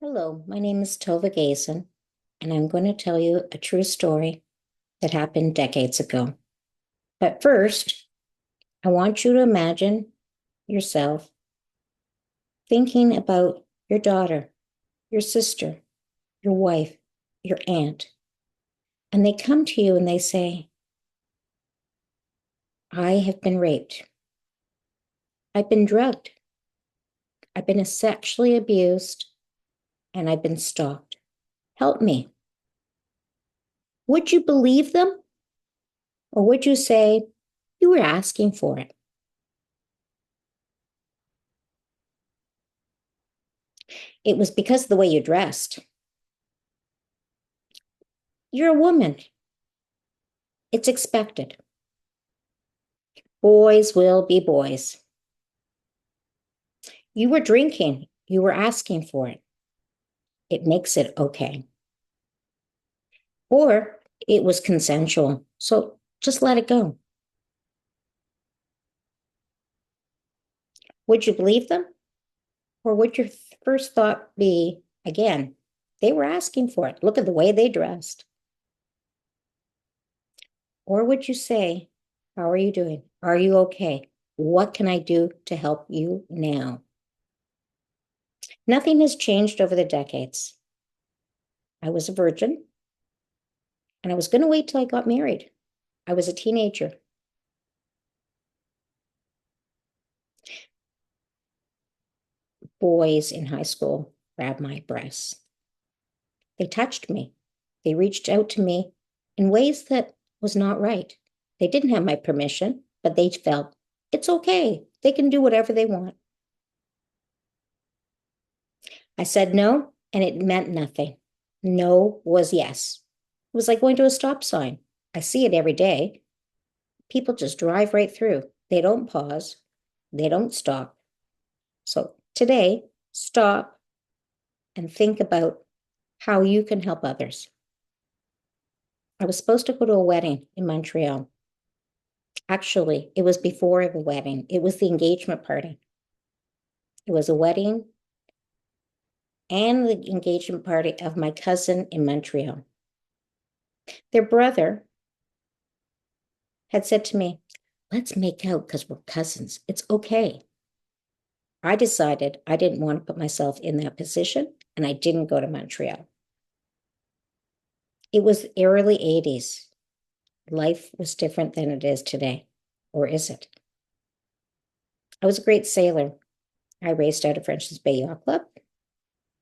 Hello, my name is Tova Gaisin, and I'm going to tell you a true story that happened decades ago. But first, I want you to imagine yourself thinking about your daughter, your sister, your wife, your aunt, and they come to you and they say, I have been raped. I've been drugged. I've been sexually abused, and I've been stalked. Help me. Would you believe them? Or would you say, you were asking for it? It was because of the way you dressed. You're a woman. It's expected. Boys will be boys. You were drinking. You were asking for it. It makes it okay. Or it was consensual. So just let it go. Would you believe them? Or would your first thought be, again, they were asking for it. Look at the way they dressed. Or would you say, how are you doing? Are you okay? What can I do to help you now? Nothing has changed over the decades. I was a virgin and I was going to wait till I got married. I was a teenager. Boys in high school grabbed my breasts. They touched me. They reached out to me in ways that was not right. They didn't have my permission, but they felt it's okay. They can do whatever they want. I said no, and it meant nothing. No was yes. It was like going to a stop sign. I see it every day. People just drive right through. They don't pause. They don't stop. So today, stop and think about how you can help others. I was supposed to go to a wedding in Montreal. Actually, it was before the wedding. It was the engagement party. It was a wedding and the engagement party of my cousin in Montreal. Their brother had said to me, let's make out because we're cousins. It's okay. I decided I didn't want to put myself in that position, and I didn't go to Montreal. It was early 80s. Life was different than it is today. Or is it? I was a great sailor. I raced out of French's Bay Yacht Club,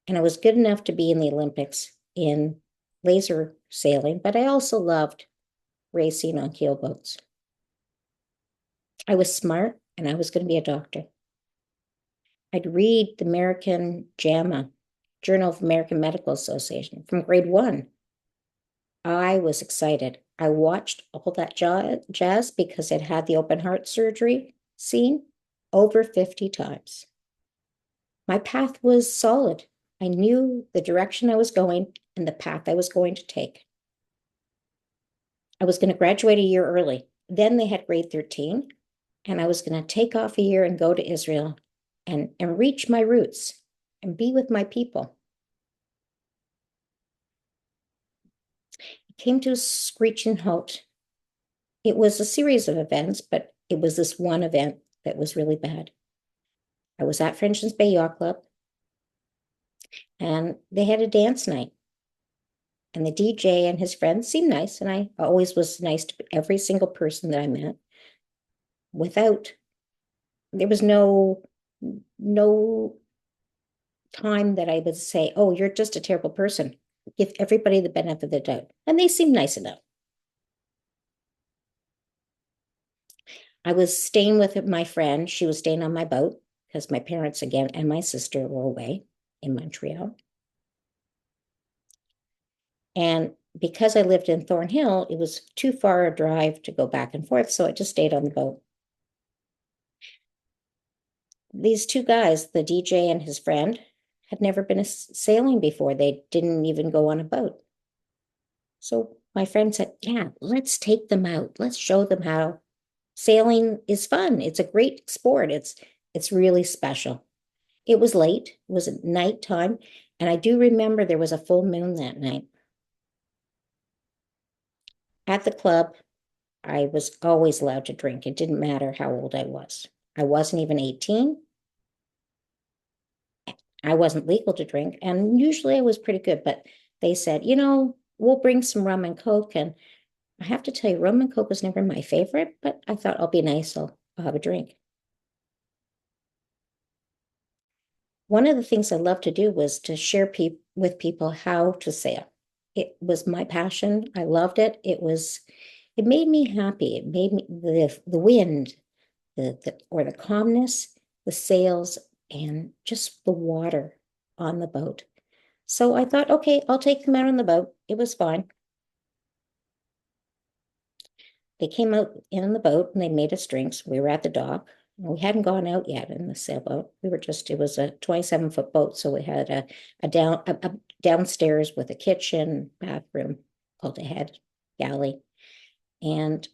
and I was good enough to be in the Olympics in laser sailing, but I also loved racing on keelboats. I was smart, and I was going to be a doctor. I'd read the American JAMA, Journal of American Medical Association, from grade 1. I was excited. I watched all that jazz because it had the open heart surgery scene over 50 times. My path was solid. I knew the direction I was going and the path I was going to take. I was going to graduate a year early. Then they had grade 13, and I was going to take off a year and go to Israel and reach my roots and be with my people. It came to a screeching halt. It was a series of events, but it was this one event that was really bad. I was at French's Bay Yacht Club, and they had a dance night. And the DJ and his friends seemed nice, and I always was nice to every single person that I met. There was no time that I would say, oh, you're just a terrible person. Give everybody the benefit of the doubt. And they seemed nice enough. I was staying with my friend. She was staying on my boat because my parents again and my sister were away in Montreal. And because I lived in Thornhill, it was too far a drive to go back and forth. So I just stayed on the boat. These two guys, the DJ and his friend, had never been sailing before. They didn't even go on a boat. So my friend said, yeah, let's take them out. Let's show them how sailing is fun. It's a great sport. It's really special. It was late. It was at nighttime. And I do remember there was a full moon that night. At the club, I was always allowed to drink. It didn't matter how old I was. I wasn't even 18. I wasn't legal to drink. And usually I was pretty good, but they said, we'll bring some rum and Coke. And I have to tell you, rum and Coke was never my favorite, but I thought I'll be nice. I'll have a drink. One of the things I loved to do was to share with people how to sail. It was my passion. I loved it. It made me happy. It made me the wind, or the calmness, the sails, and just the water on the boat. So I thought, okay, I'll take them out on the boat. It was fine. They came out in the boat and they made us drinks. We were at the dock. We hadn't gone out yet in the sailboat. It was a 27-foot boat. So we had a downstairs with a kitchen, bathroom, called a head galley. And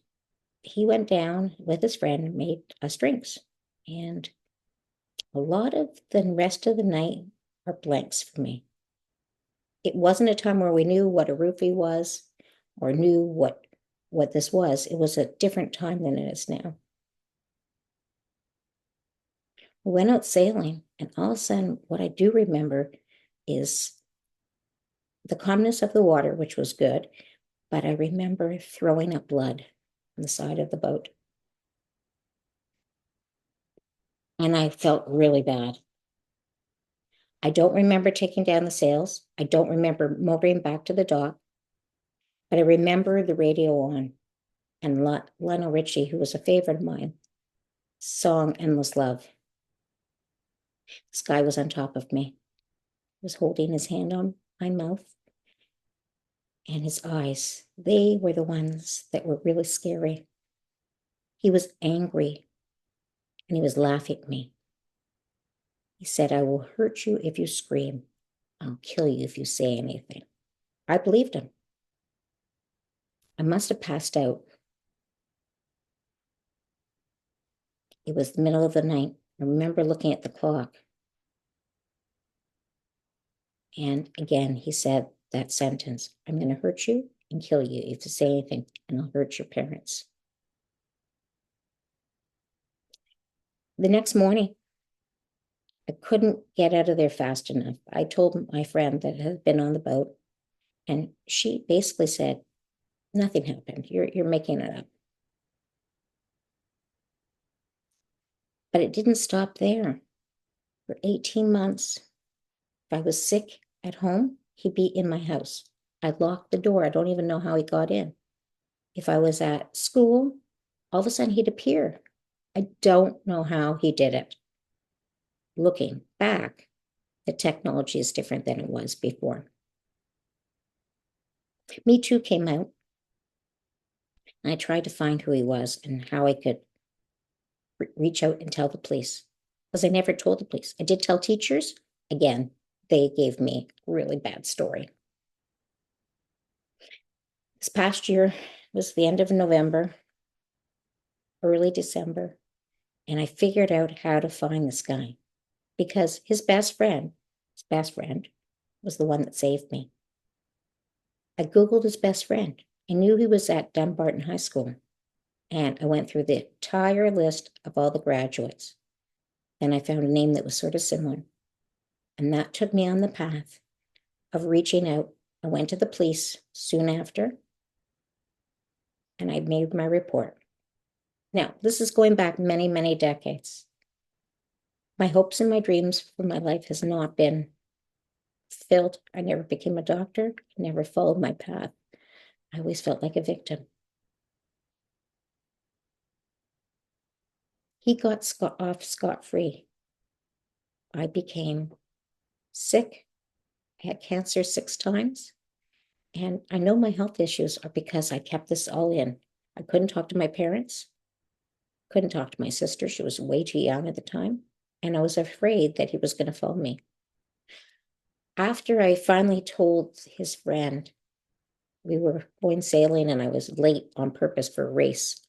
he went down with his friend and made us drinks. And a lot of the rest of the night are blanks for me. It wasn't a time where we knew what a roofie was or knew what this was. It was a different time than it is now. We went out sailing, and all of a sudden, what I do remember is the calmness of the water, which was good, but I remember throwing up blood on the side of the boat. And I felt really bad. I don't remember taking down the sails. I don't remember motoring back to the dock, but I remember the radio on and Lionel Richie, who was a favorite of mine, song Endless Love. This guy was on top of me. He was holding his hand on my mouth, and his eyes, they were the ones that were really scary. He was angry, and he was laughing at me. He said, I will hurt you if you scream. I'll kill you if you say anything. I believed him. I must have passed out. It was the middle of the night. I remember looking at the clock. And again, he said that sentence, I'm going to hurt you and kill you if you say anything, and I'll hurt your parents. The next morning, I couldn't get out of there fast enough. I told my friend that had been on the boat, and she basically said, nothing happened. You're making it up. But it didn't stop there. For 18 months, if I was sick at home, he'd be in my house. I locked the door. I don't even know how he got in. If I was at school, all of a sudden he'd appear. I don't know how he did it. Looking back, the technology is different than it was before. Me Too came out, and I tried to find who he was and how I could reach out and tell the police, because I never told the police. I did tell teachers. Again, they gave me a really bad story. This past year was the end of November, early December, and I figured out how to find this guy, because his best friend was the one that saved me. I Googled his best friend. I knew he was at Dumbarton High School, and I went through the entire list of all the graduates. Then I found a name that was sort of similar, and that took me on the path of reaching out. I went to the police soon after, and I made my report. Now, this is going back many, many decades. My hopes and my dreams for my life has not been fulfilled. I never became a doctor. I never followed my path. I always felt like a victim. He got off scot-free. I became sick. I had cancer 6 times. And I know my health issues are because I kept this all in. I couldn't talk to my parents, couldn't talk to my sister. She was way too young at the time. And I was afraid that he was going to follow me. After I finally told his friend, we were going sailing and I was late on purpose for a race.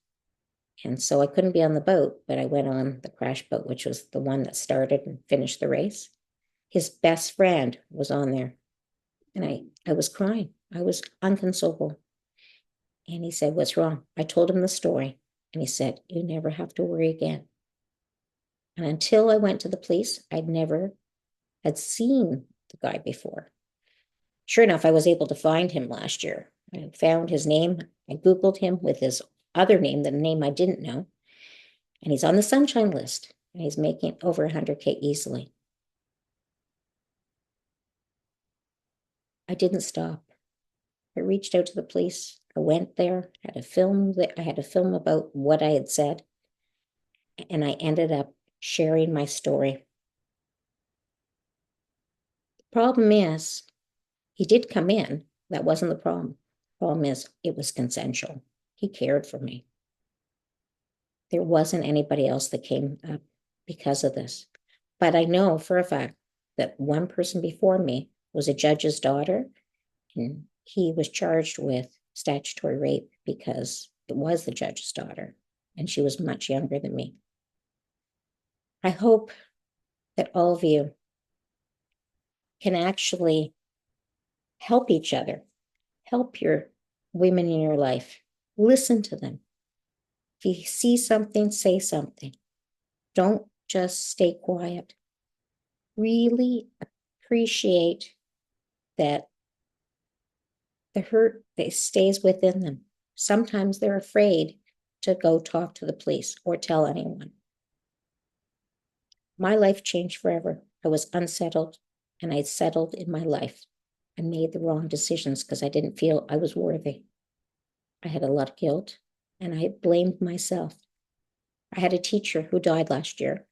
And so I couldn't be on the boat, but I went on the crash boat, which was the one that started and finished the race. His best friend was on there. And I was crying. I was inconsolable. And he said, "What's wrong?" I told him the story. And he said, "You never have to worry again." And until I went to the police, I'd never had seen the guy before. Sure enough, I was able to find him last year. I found his name. I Googled him with his other name, the name I didn't know. And he's on the sunshine list. And he's making over 100K easily. I didn't stop. I reached out to the police. I went there, I had a film about what I had said, and I ended up sharing my story. The problem is, he did come in. That wasn't the problem. The problem is, it was consensual. He cared for me. There wasn't anybody else that came up because of this. But I know for a fact that one person before me was a judge's daughter, and he was charged with statutory rape because it was the judge's daughter, and she was much younger than me. I hope that all of you can actually help each other, help your women in your life, listen to them. If you see something, say something. Don't just stay quiet. Really appreciate that the hurt that stays within them. Sometimes they're afraid to go talk to the police or tell anyone. My life changed forever. I was unsettled, and I settled in my life. I made the wrong decisions because I didn't feel I was worthy. I had a lot of guilt, and I blamed myself. I had a teacher who died last year,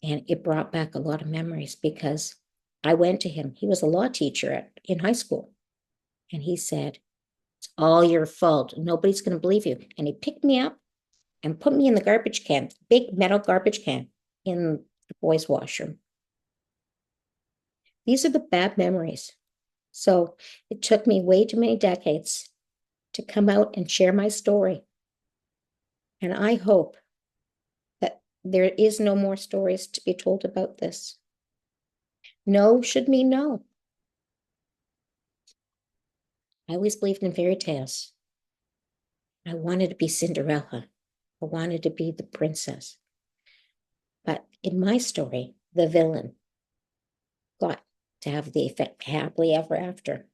and it brought back a lot of memories because I went to him. He was a law teacher in high school, and he said, "It's all your fault. Nobody's going to believe you." And he picked me up and put me in the garbage can, big metal garbage can in the boys' washroom. These are the bad memories. So it took me way too many decades to come out and share my story. And I hope that there is no more stories to be told about this. No should mean no. I always believed in fairy tales. I wanted to be Cinderella. I wanted to be the princess. But in my story, the villain got to have the effect happily ever after.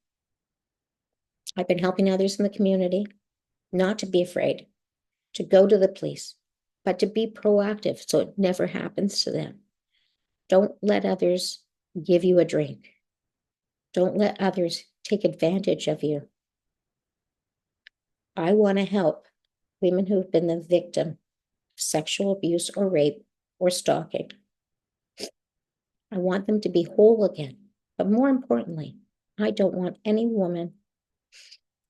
I've been helping others in the community not to be afraid, to go to the police, but to be proactive so it never happens to them. Don't let others give you a drink. Don't let others take advantage of you. I want to help women who've been the victim of sexual abuse or rape or stalking. I want them to be whole again. But more importantly, I don't want any woman,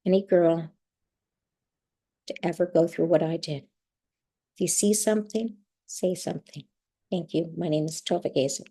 any girl to ever go through what I did. If you see something, say something. Thank you. My name is Tova Gaisin.